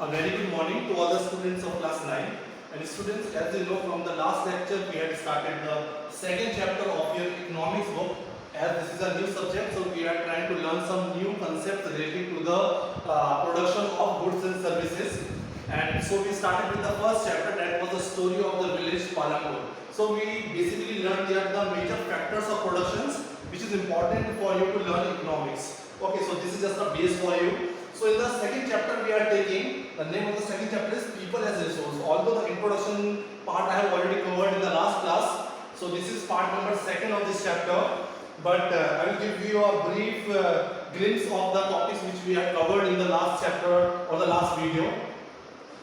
A very good morning to all the students of class 9. And students, as you know from the last lecture, we had started the second chapter of your economics book. As this is a new subject, so we are trying to learn some new concepts related to the production of goods and services. And so we started with the first chapter, that was the story of the village Palanpur. So we basically learned there the major factors of productions, which is important for you to learn economics. Okay, so this is just a base for you. So in the second chapter we are taking, the name of the second chapter is people as resource. Although the introduction part I have already covered in the last class, so this is part number 2 of this chapter. But I will give you a brief glimpse of the topics which we have covered in the last chapter or the last video.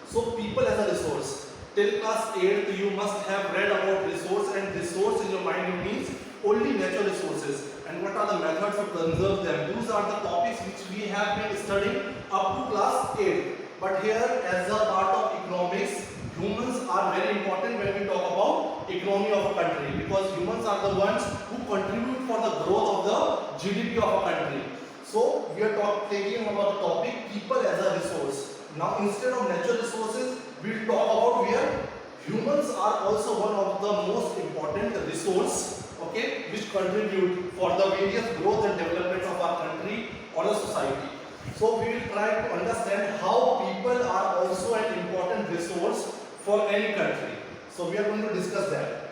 So people as a resource. Till class 8 you must have read about resource, and resource in your mind it means only natural resources. And what are the methods to conserve them? Those are the topics which we have been studying up to class 8. But here, as a part of economics, humans are very important when we talk about economy of a country, because humans are the ones who contribute for the growth of the GDP of a country. So we are taking about the topic people as a resource. Now instead of natural resources, we will talk about where humans are also one of the most important resource, okay, which contribute for the various growth and development of our country or a society. So we will try to understand how people are also an important resource for any country. So we are going to discuss that.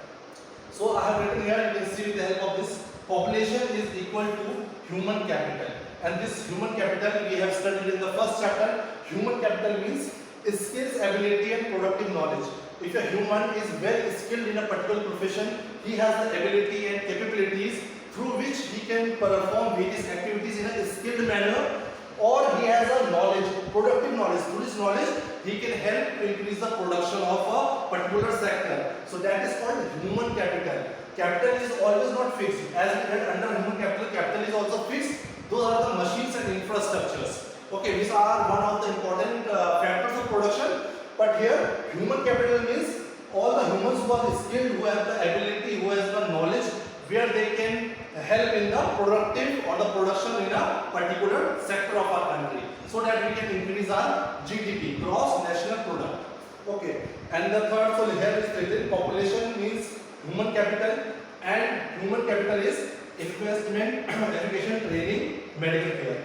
So I have written here, you can see with the help of this, population is equal to human capital. And this human capital we have studied in the first chapter. Human capital means skills, ability and productive knowledge. If a human is well skilled in a particular profession, he has the ability and capabilities through which he can perform various activities in a skilled manner, or he has a knowledge, productive knowledge. Through this knowledge, he can help to increase the production of a particular sector. So that is called human capital. Capital is always not fixed. As we read under human capital, capital is also fixed. Those are the machines and infrastructures. Okay, these are one of the important factors of production. But here, human capital means all the humans who are skilled, who have the ability, who has the knowledge, where they can help in the productive or the production in a particular sector of our country, so that we can increase our GDP, gross national product. Okay, and the third, so here is stated, population means human capital, and human capital is investment, education, training, medical care.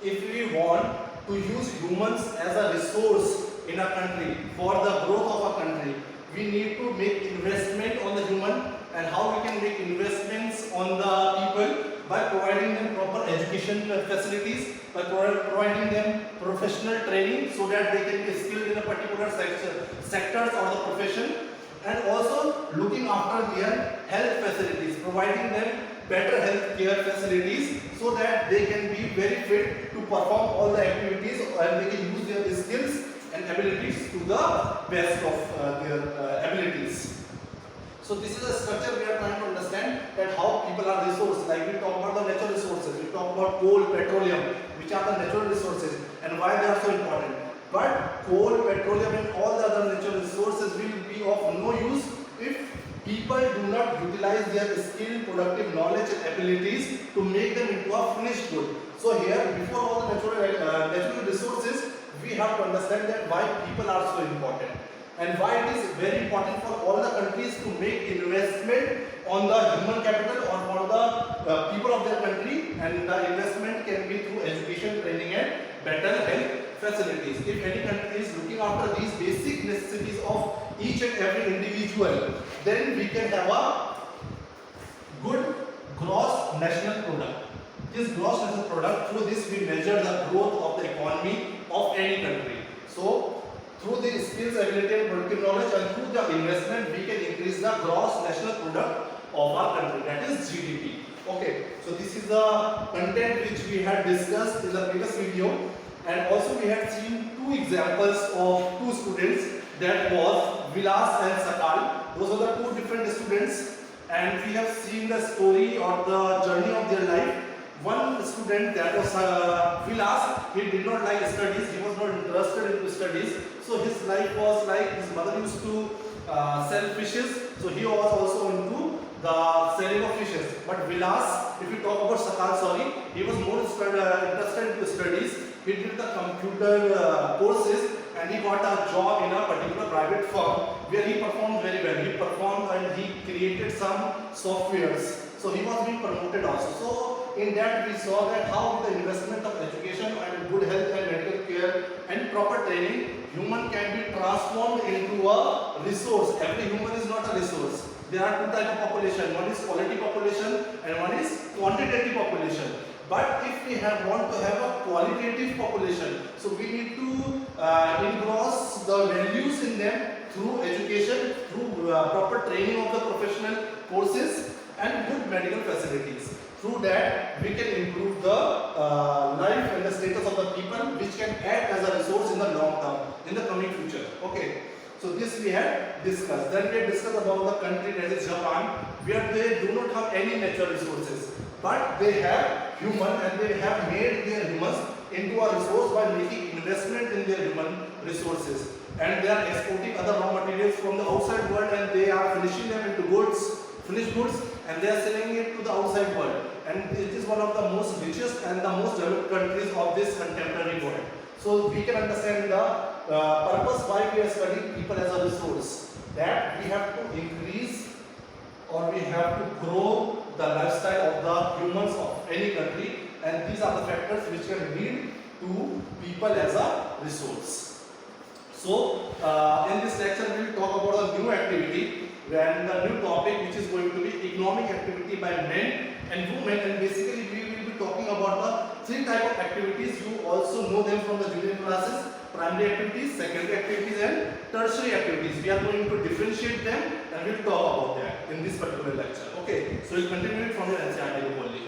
If we want to use humans as a resource in a country for the growth of a country, we need to make investment on the human. And how we can make investments on the people? By providing them proper education facilities, by providing them professional training so that they can be skilled in a particular sectors or the profession, and also looking after their health facilities, providing them better health care facilities so that they can be very fit to perform all the activities, and they can use their skills and abilities to the best of their abilities. So this is a structure we are trying to understand, that how people are resources. Like we talk about the natural resources, we talk about coal, petroleum, which are the natural resources and why they are so important. But coal, petroleum and all the other natural resources will be of no use if people do not utilize their skill, productive knowledge and abilities to make them into a finished good. So here, before all the natural resources, we have to understand that why people are so important, and why it is very important for all the countries to make investment on the human capital or for the people of their country, and the investment can be through education, training and better health facilities. If any country is looking after these basic necessities of each and every individual, then we can have a good gross national product. This gross national product, through this we measure the growth of the economy of any country. So through the skills, ability and productive knowledge, and through the investment, we can increase the gross national product of our country, that is GDP. Okay, so this is the content which we had discussed in the previous video, and also we had seen two examples of two students, that was Vilas and Sakal. Those are the two different students, and we have seen the story or the journey of their life. One student, that was Vilas, he did not like studies, he was not interested in studies. So his life was like, his mother used to sell fishes, so he was also into the selling of fishes. But Vilas, if you talk about Sakal, he was more interested in studies, he did the computer courses, and he got a job in a particular private firm where he performed very well. He performed and he created some softwares. So he was being promoted also. So in that we saw that how with the investment of education and good health and medical care and proper training, human can be transformed into a resource. Every human is not a resource. There are two types of population. One is quality population and one is quantitative population. But if we want to have a qualitative population, so we need to engross the values in them through education, through proper training of the professional courses and good medical facilities. Through that, we can improve the life and the status of the people, which can act as a resource in the long term, in the coming future. Okay. So this we had discussed. Then we had discussed about the country that is Japan, where they do not have any natural resources, but they have human, and they have made their humans into a resource by making investment in their human resources. And they are exporting other raw materials from the outside world, and they are finishing them into goods, finished goods, and they are selling it to the outside world. And it is one of the most richest and the most developed countries of this contemporary world. So we can understand the purpose why we are studying people as a resource, that we have to increase or we have to grow the lifestyle of the humans of any country, and these are the factors which can lead to people as a resource. So in this lecture we will talk about a new activity, and the new topic which is going to be economic activity by men and women, and basically we will be talking about the three types of activities. You also know them from the junior classes: primary activities, secondary activities and tertiary activities. We are going to differentiate them and we will talk about that in this particular lecture. Okay, so we'll continue it from your NCERT book only.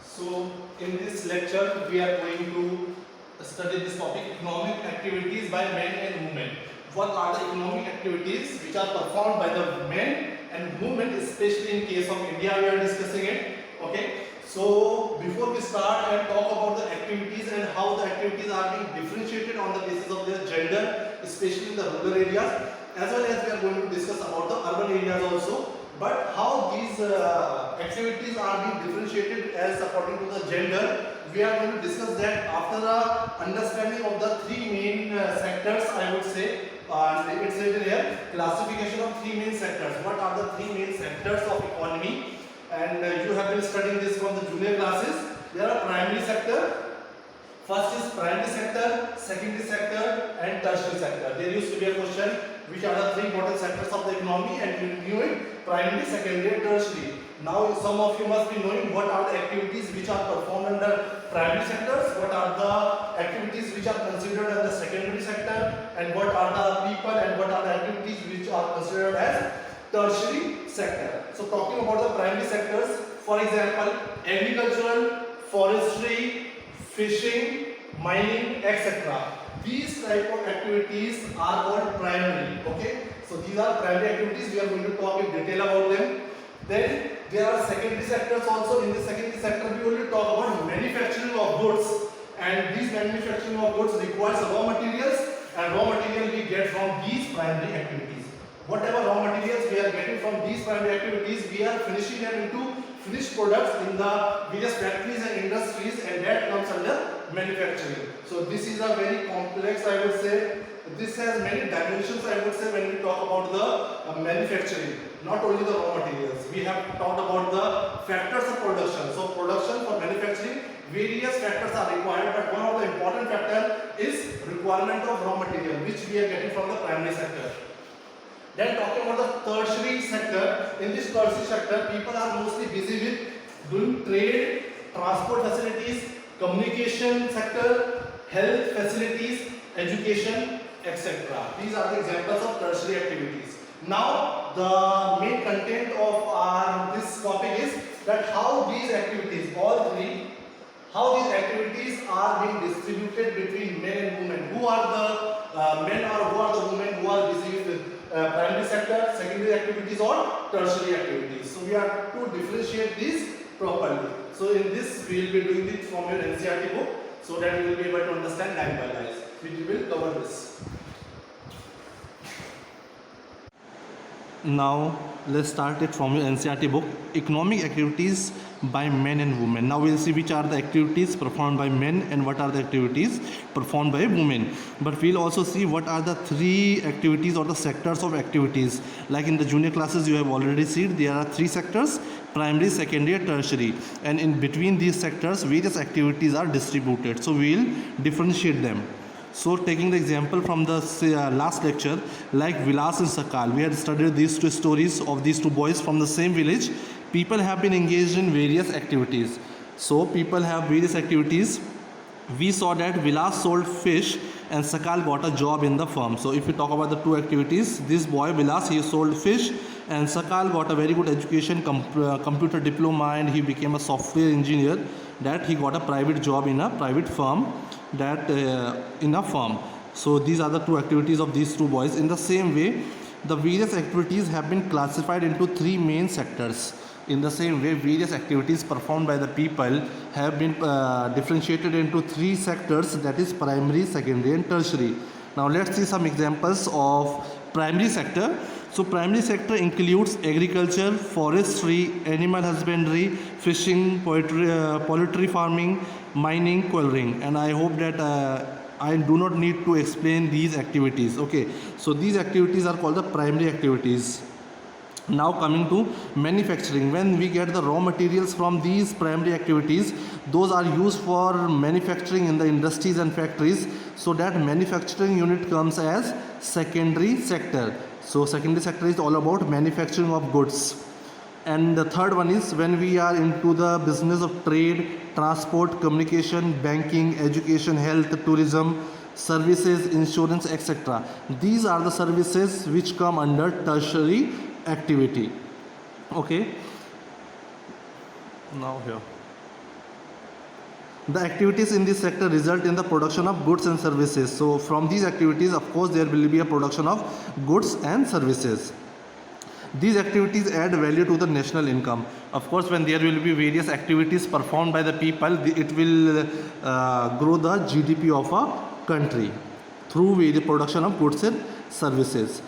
So in this lecture we are going to study this topic, economic activities by men and women. What are the economic activities which are performed by the men and women, especially in case of India we are discussing it. Okay. So before we start and talk about the activities and how the activities are being differentiated on the basis of their gender, especially in the rural areas, as well as we are going to discuss about the urban areas also. But how these activities are being differentiated as according to the gender, we are going to discuss that after the understanding of the three main sectors, I would say. It's written here, classification of three main sectors. What are the three main sectors of economy? And you have been studying this from the junior classes. There are primary sector. First is primary sector, secondary sector and tertiary sector. There used to be a question, which are the three important sectors of the economy, and you knew it: primary, secondary and tertiary. Now some of you must be knowing what are the activities which are performed under primary sectors, what are the activities which are considered as the secondary sector, and what are the people and what are the activities which are considered as tertiary sector. So talking about the primary sectors, for example, agricultural, forestry, fishing, mining, etc. These type of activities are called primary. Okay, so these are primary activities. We are going to talk in detail about them. Then there are secondary sectors also. In the secondary sector we will talk about manufacturing of goods, and these manufacturing of goods requires raw materials, and raw material we get from these primary activities. Whatever raw materials we are getting from these primary activities, we are finishing them into finished products in the various factories and industries, and that comes under manufacturing. So this is a very complex, I would say. This has many dimensions, I would say, when we talk about the manufacturing. Not only the raw materials. We have talked about the factors of production. So production for manufacturing, various factors are required, but one of the important factor is requirement of raw material, which we are getting from the primary sector. Then talking about the tertiary sector, in this tertiary sector, people are mostly busy with doing trade, transport facilities, communication sector, health facilities, education, etc. These are the examples of tertiary activities. Now, the main content of this topic is that how these activities, all three, how these activities are being distributed between men and women. Who are the men or who are the women who are busy with primary sector, secondary activities or tertiary activities. So we have to differentiate these properly. So in this we will be doing it from your NCERT book, so that you will be able to understand line by line. We will cover this. Now let's start it from your NCERT book, economic activities by men and women. Now we'll see which are the activities performed by men and what are the activities performed by women. But we'll also see what are the three activities or the sectors of activities. Like in the junior classes you have already seen there are three sectors: primary, secondary, tertiary, and in between these sectors various activities are distributed. So we'll differentiate them. So taking the example from the last lecture, like Vilas and Sakal, we had studied these two stories of these two boys from the same village. People have been engaged in various activities. So people have various activities. We saw that Vilas sold fish and Sakal got a job in the firm. So if we talk about the two activities, this boy Vilas, he sold fish, and Sakal got a very good education, computer diploma, and he became a software engineer, that he got a private job in a private firm, that in a firm. So these are the two activities of these two boys. In the same way, the various activities have been classified into three main sectors. In the same way, various activities performed by the people have been differentiated into three sectors, that is primary, secondary and tertiary. Now let's see some examples of primary sector. So primary sector includes agriculture, forestry, animal husbandry, fishing, poultry farming, mining, quarrying, and I hope that I do not need to explain these activities. Okay, so these activities are called the primary activities. Now coming to manufacturing, when we get the raw materials from these primary activities, those are used for manufacturing in the industries and factories. So that manufacturing unit comes as secondary sector. So secondary sector is all about manufacturing of goods. And the third one is when we are into the business of trade, transport, communication, banking, education, health, tourism, services, insurance, etc. These are the services which come under tertiary activity. Okay, now here the activities in this sector result in the production of goods and services. So from these activities, of course, there will be a production of goods and services. These activities add value to the national income. Of course, when there will be various activities performed by the people, it will grow the GDP of a country through the production of goods and services.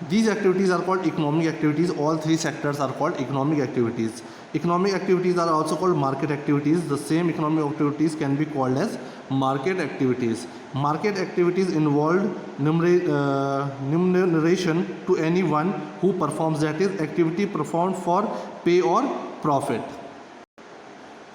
These activities are called economic activities. All three sectors are called economic activities. Economic activities are also called market activities. The same economic activities can be called as market activities. Market activities involve remuneration to anyone who performs, that is, activity performed for pay or profit.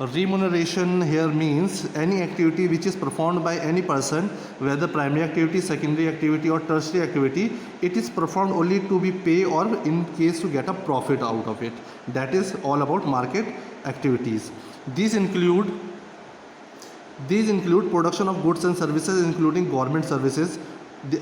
Remuneration here means any activity which is performed by any person, whether primary activity, secondary activity or tertiary activity, it is performed only to be paid or in case to get a profit out of it. That is all about market activities. These include production of goods and services, including government services,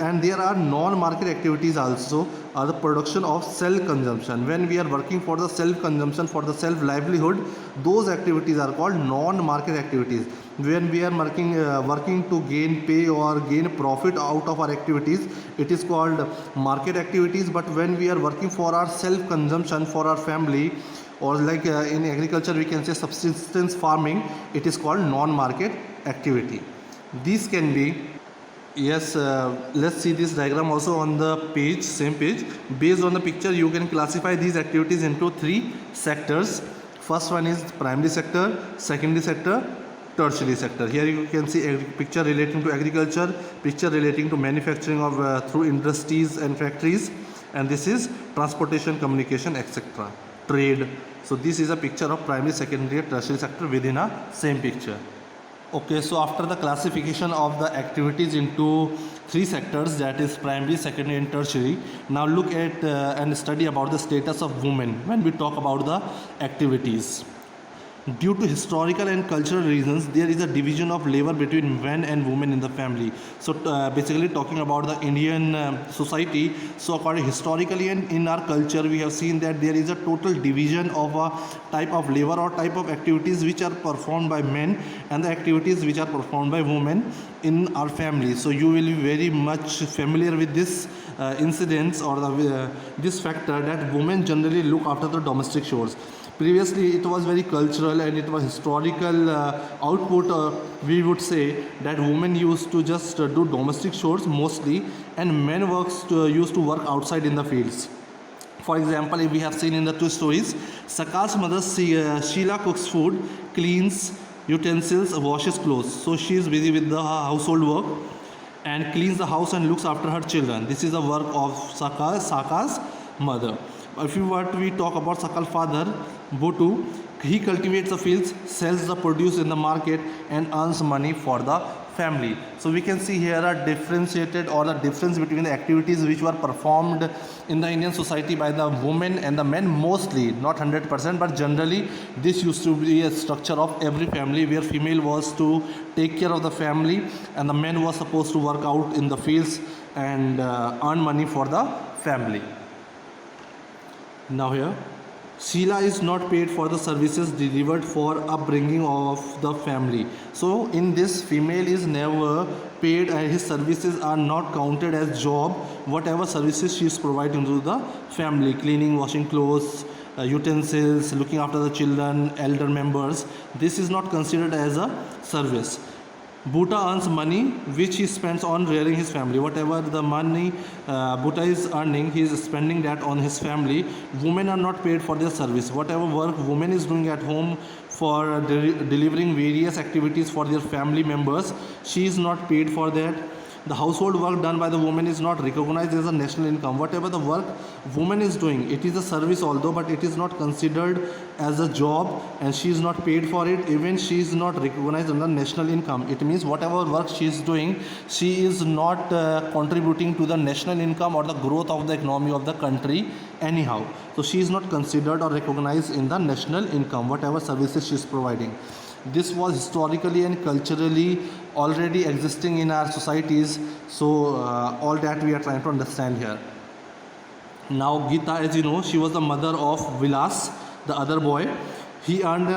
and there are non-market activities also, are the production of self-consumption. When we are working for the self-consumption, for the self-livelihood, those activities are called non-market activities. When we are working to gain pay or gain profit out of our activities, it is called market activities. But when we are working for our self-consumption, for our family, or like in agriculture we can say subsistence farming, it is called non-market activity. These can be, yes, let's see this diagram also on the page, same page. Based on the picture, you can classify these activities into three sectors. First one is primary sector, secondary sector, tertiary sector. Here you can see a picture relating to agriculture, picture relating to manufacturing of through industries and factories, and this is transportation, communication, etc., trade. So this is a picture of primary, secondary, tertiary sector within a same picture. Okay, so after the classification of the activities into three sectors, that is primary, secondary and tertiary, now look at and study about the status of women when we talk about the activities. Due to historical and cultural reasons, there is a division of labor between men and women in the family. So basically talking about the Indian society, so according historically and in our culture, we have seen that there is a total division of a type of labor or type of activities which are performed by men and the activities which are performed by women in our family. So you will be very much familiar with this incidents or this factor that women generally look after the domestic chores. Previously it was very cultural and it was historical output, we would say that women used to just do domestic chores mostly, and men used to work outside in the fields. For example, if we have seen in the two stories, Sakal's mother Sheila cooks food, cleans utensils, washes clothes. So she is busy with the household work and cleans the house and looks after her children. This is the work of Saka's mother. If we talk about Sakal's father, Botu, he cultivates the fields, sells the produce in the market and earns money for the family. So we can see here a differentiated or the difference between the activities which were performed in the Indian society by the women and the men, mostly, not 100%, but generally this used to be a structure of every family where female was to take care of the family and the men was supposed to work out in the fields and earn money for the family. Now here, Sheila is not paid for the services delivered for upbringing of the family. So in this, female is never paid and his services are not counted as job. Whatever services she is providing to the family, cleaning, washing clothes, utensils, looking after the children, elder members, this is not considered as a service. Bhuta earns money which he spends on rearing his family. Whatever the money Bhuta is earning, he is spending that on his family. Women are not paid for their service. Whatever work women is doing at home for delivering various activities for their family members, she is not paid for that. The household work done by the woman is not recognized as a national income. Whatever the work woman is doing, it is a service although, but it is not considered as a job and she is not paid for it. Even she is not recognized under national income. It means whatever work she is doing, she is not contributing to the national income or the growth of the economy of the country anyhow. So she is not considered or recognized in the national income, whatever services she is providing. This was historically and culturally already existing in our societies. So all that we are trying to understand here. Now Gita, as you know, she was the mother of Vilas, the other boy. She earned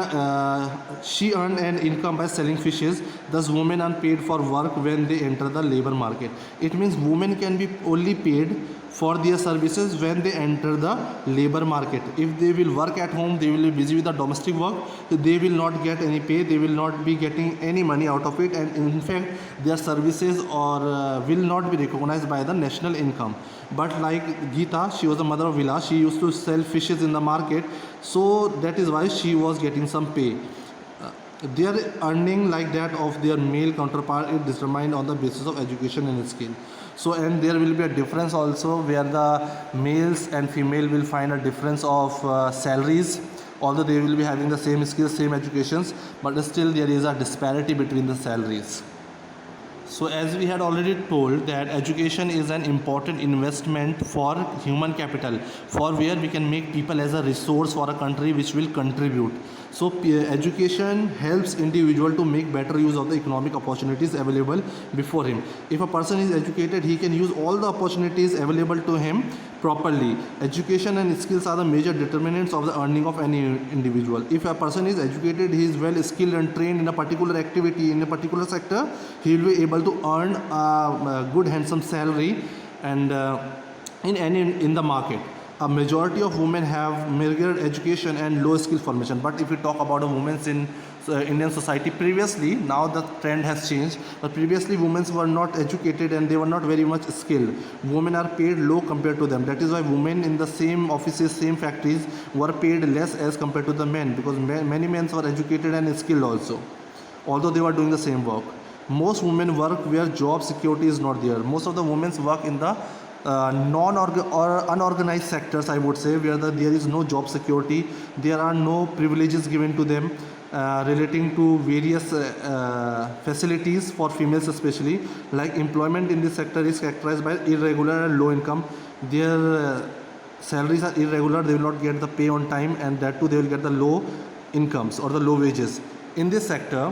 an income by selling fishes. Thus women are paid for work when they enter the labor market. It means women can be only paid for their services when they enter the labor market. If they will work at home, they will be busy with the domestic work, they will not get any pay, they will not be getting any money out of it, and in fact their services will not be recognized by the national income. But like Gita, she was the mother of Vilas, she used to sell fishes in the market, so that is why she was getting some pay. Their earning like that of their male counterpart is determined on the basis of education and skill. So and there will be a difference also where the males and female will find a difference of salaries, although they will be having the same skills, same educations, but still there is a disparity between the salaries. So as we had already told that education is an important investment for human capital, for where we can make people as a resource for a country which will contribute. So education helps individual to make better use of the economic opportunities available before him. If a person is educated, he can use all the opportunities available to him properly. Education and skills are the major determinants of the earning of any individual. If a person is educated, he is well skilled and trained in a particular activity, in a particular sector, he will be able to earn a good handsome salary and in the market. A majority of women have meager education and low skill formation. But if we talk about the women in Indian society previously, now the trend has changed. But previously women were not educated and they were not very much skilled. Women are paid low compared to them. That is why women in the same offices, same factories were paid less as compared to the men, because many men were educated and skilled also, although they were doing the same work. Most women work where job security is not there. Most of the women work in the unorganized sectors, I would say, where there is no job security, there are no privileges given to them relating to various facilities for females especially. Like employment in this sector is characterized by irregular and low income. Their salaries are irregular, they will not get the pay on time, and that too they will get the low incomes or the low wages. In this sector,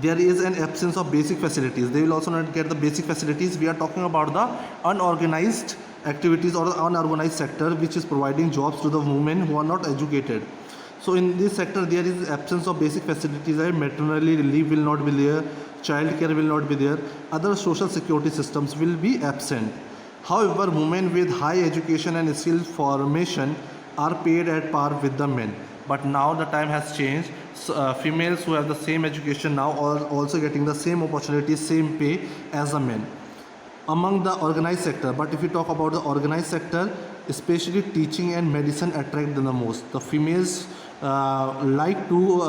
there is an absence of basic facilities. They will also not get the basic facilities. We are talking about the unorganized activities or the unorganized sector which is providing jobs to the women who are not educated. So in this sector there is absence of basic facilities, like maternity leave will not be there, child care will not be there, other social security systems will be absent. However, women with high education and skill formation are paid at par with the men. But now the time has changed. Females who have the same education now are also getting the same opportunities, same pay as the men among the organized sector. But if we talk about the organized sector, especially teaching and medicine attract them the most. The females like to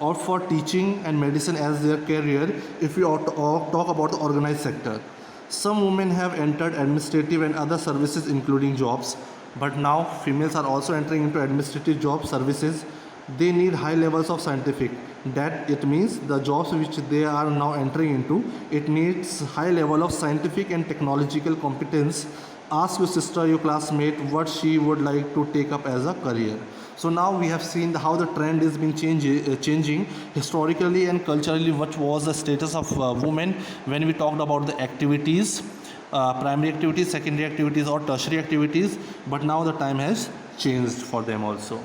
opt for teaching and medicine as their career if we talk about the organized sector. Some women have entered administrative and other services including jobs, but now females are also entering into administrative job services. They need high levels of scientific. That it means the jobs which they are now entering into, it needs high level of scientific and technological competence. Ask your sister, your classmate, what she would like to take up as a career. So now we have seen how the trend is being changing historically and culturally. What was the status of women when we talked about the activities, primary activities, secondary activities, or tertiary activities, but now the time has changed for them also.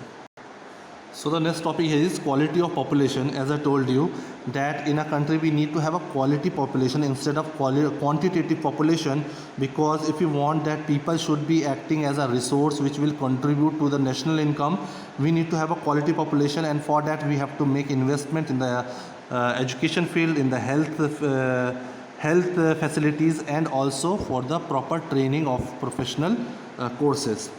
So the next topic here is quality of population. As I told you that in a country we need to have a quality population instead of quantitative population, because if we want that people should be acting as a resource which will contribute to the national income, we need to have a quality population, and for that we have to make investment in the education field, in the health facilities, and also for the proper training of professional courses.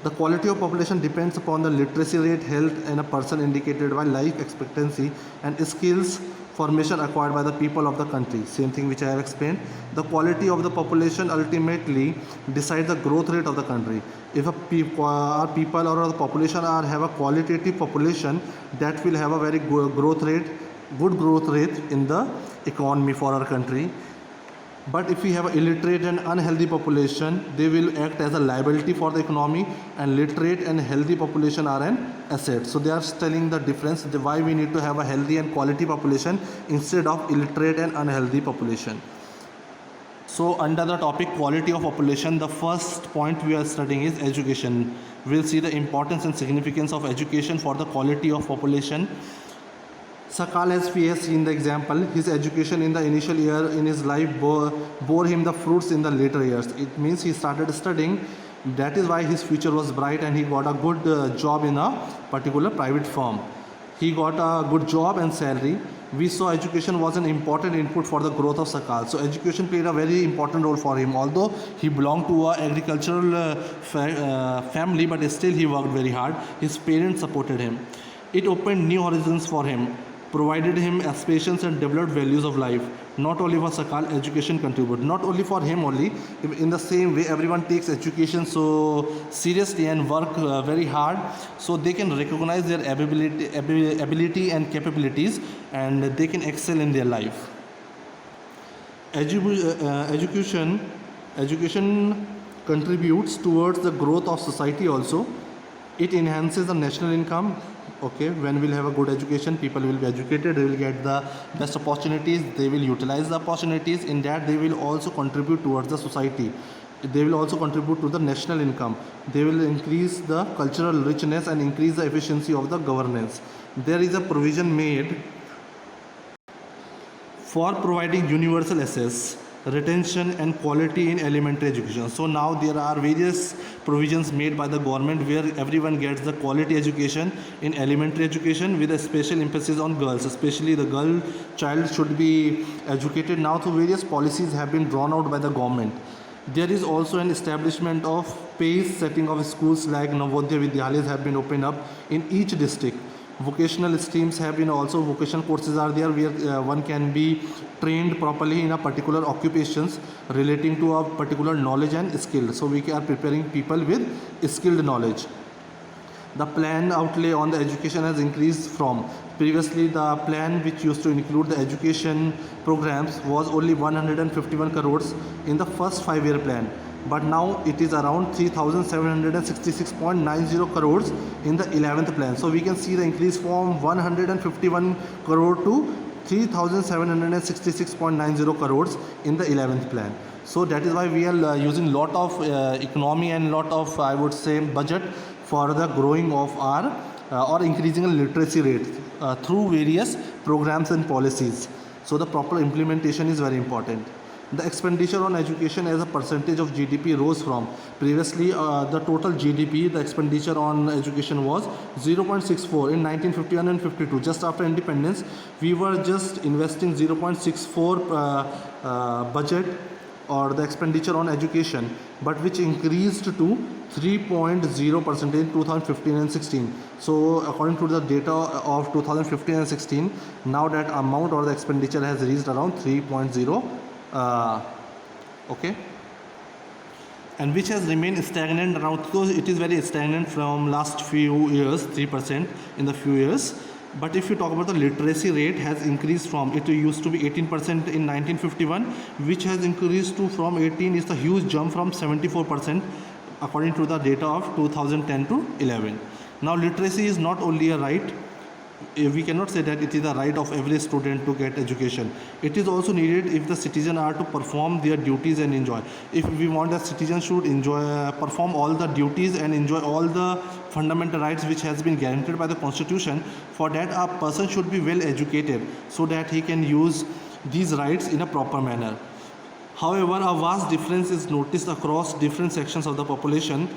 The quality of population depends upon the literacy rate, health in a person indicated by life expectancy, and skills formation acquired by the people of the country. Same thing which I have explained. The quality of the population ultimately decides the growth rate of the country. If our people or the population have a qualitative population, that will have a very good growth rate in the economy for our country. But if we have an illiterate and unhealthy population, they will act as a liability for the economy, and literate and healthy population are an asset. So they are telling the difference, why we need to have a healthy and quality population instead of illiterate and unhealthy population. So under the topic quality of population, the first point we are studying is education. We'll see the importance and significance of education for the quality of population. Sakal, as we have seen the example, his education in the initial year in his life bore him the fruits in the later years. It means he started studying. That is why his future was bright, and he got a good job in a particular private firm. He got a good job and salary. We saw education was an important input for the growth of Sakal. So education played a very important role for him. Although he belonged to an agricultural family, but still he worked very hard. His parents supported him. It opened new horizons for him, provided him aspirations and developed values of life. Not only for Sakal, education contributed. Not only for him only. In the same way, everyone takes education so seriously and work very hard, so they can recognize their ability and capabilities, and they can excel in their life. Education contributes towards the growth of society also. It enhances the national income. Okay, when we'll have a good education, people will be educated, they will get the best opportunities, they will utilize the opportunities. In that, they will also contribute towards the society. They will also contribute to the national income. They will increase the cultural richness and increase the efficiency of the governance. There is a provision made for providing universal access, retention and quality in elementary education. So now there are various provisions made by the government where everyone gets the quality education in elementary education, with a special emphasis on girls. Especially the girl child should be educated. Now through various policies have been drawn out by the government. There is also an establishment of pace setting of schools like Navodaya Vidyalayas have been opened up in each district. Vocational streams have been also, vocational courses are there where one can be trained properly in a particular occupations relating to a particular knowledge and skill. So we are preparing people with skilled knowledge. The plan outlay on the education has increased from previously the plan which used to include the education programs was only 151 crores in the first 5-year plan. But now it is around 3,766.90 crores in the 11th plan. So we can see the increase from 151 crore to 3,766.90 crores in the 11th plan. So that is why we are using lot of economy and lot of, I would say, budget for the growing of our or increasing the literacy rate through various programs and policies. So the proper implementation is very important. The expenditure on education as a percentage of GDP rose from previously the total GDP, the expenditure on education was 0.64 in 1951 and 52. Just after independence, we were just investing 0.64 budget or the expenditure on education, but which increased to 3.0% in 2015 and 16. So according to the data of 2015 and 16, now that amount or the expenditure has reached around 3.0, okay, and which has remained stagnant around, because it is very stagnant from last few years, 3% in the few years. But if you talk about the literacy rate, has increased from, it used to be 18% in 1951, which has increased to from 18, is the huge jump from 74% according to the data of 2010 to 11. Now literacy is not only a right, we cannot say that it is the right of every student to get education. It is also needed if the citizens are to perform their duties and enjoy. If we want that citizens should enjoy, perform all the duties and enjoy all the fundamental rights which has been guaranteed by the Constitution, for that a person should be well educated so that he can use these rights in a proper manner. However, a vast difference is noticed across different sections of the population.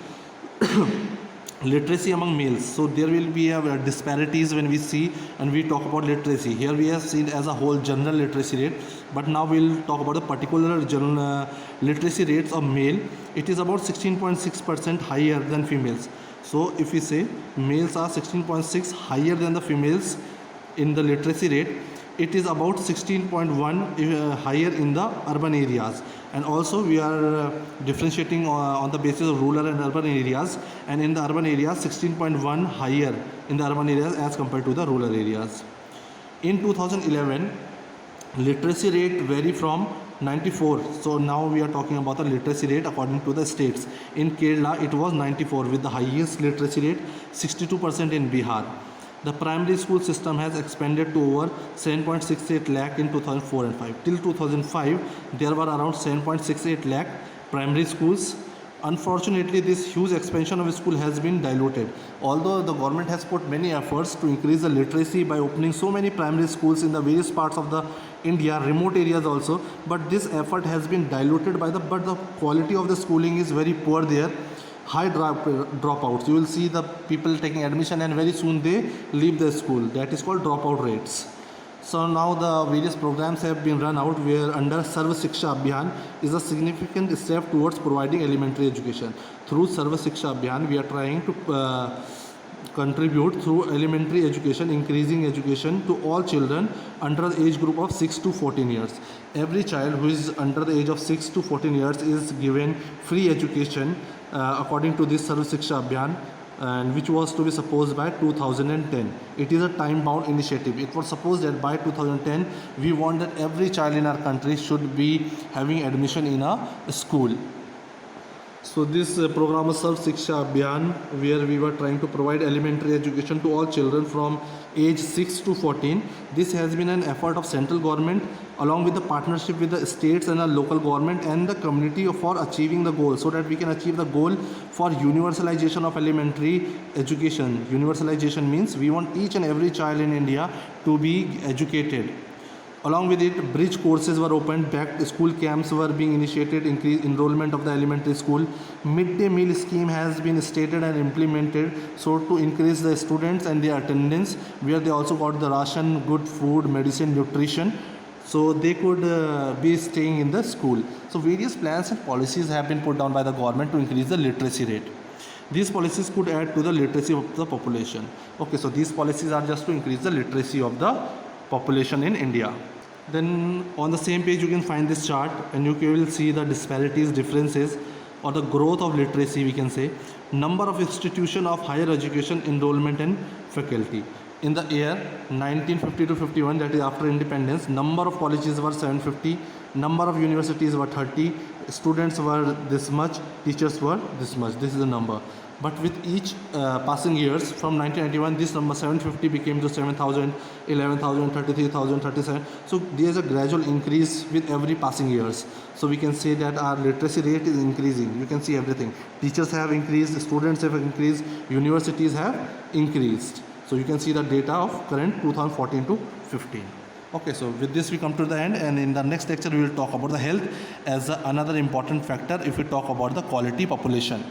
Literacy among males, so there will be disparities when we see and we talk about literacy. Here we have seen as a whole general literacy rate, but now we'll talk about the particular general literacy rates of male. It is about 16.6% higher than females. So if we say males are 16.6 higher than the females in the literacy rate, it is about 16.1 higher in the urban areas. And also we are differentiating on the basis of rural and urban areas, and in the urban areas 16.1 higher in the urban areas as compared to the rural areas. In 2011, literacy rate vary from 94. So now we are talking about the literacy rate according to the states. In Kerala it was 94 with the highest literacy rate, 62% in Bihar. The primary school system has expanded to over 7.68 lakh in 2004 and 5. Till 2005, there were around 7.68 lakh primary schools. Unfortunately, this huge expansion of school has been diluted. Although the government has put many efforts to increase the literacy by opening so many primary schools in the various parts of the India, remote areas also, but this effort has been diluted by but the quality of the schooling is very poor there. High dropouts. You will see the people taking admission and very soon they leave the school. That is called dropout rates. So now the various programs have been run out, where under Sarva Shiksha Abhiyan is a significant step towards providing elementary education. Through Sarva Shiksha Abhiyan, we are trying to contribute through elementary education, increasing education to all children under the age group of 6 to 14 years. Every child who is under the age of 6 to 14 years is given free education according to this Sarva Shiksha Abhiyan, and which was to be supposed by 2010. It is a time-bound initiative. It was supposed that by 2010 we want that every child in our country should be having admission in a school. So this program was Sarva Shiksha Abhiyan, where we were trying to provide elementary education to all children from age 6 to 14. This has been an effort of central government along with the partnership with the states and the local government and the community for achieving the goal, so that we can achieve the goal for universalization of elementary education. Universalization means we want each and every child in India to be educated. Along with it, bridge courses were opened, back school camps were being initiated, increased enrollment of the elementary school. Midday meal scheme has been stated and implemented, so to increase the students and their attendance, where they also got the ration, good food, medicine, nutrition, so they could be staying in the school. So various plans and policies have been put down by the government to increase the literacy rate. These policies could add to the literacy of the population. Okay, so these policies are just to increase the literacy of the population in India. Then on the same page you can find this chart, and you will see the disparities, differences, or the growth of literacy, we can say. Number of institutions of higher education, enrollment and faculty. In the year 1950 to 51, that is after independence, number of colleges were 750, number of universities were 30, students were this much, teachers were this much. This is the number. But with each passing years, from 1991, this number 750 became to 7,000, 11,000, 33,000, 37. So there is a gradual increase with every passing years. So we can say that our literacy rate is increasing. You can see everything. Teachers have increased, students have increased, universities have increased. So you can see the data of current 2014 to 15. Okay, so with this we come to the end, and in the next lecture we will talk about the health as another important factor if we talk about the quality population.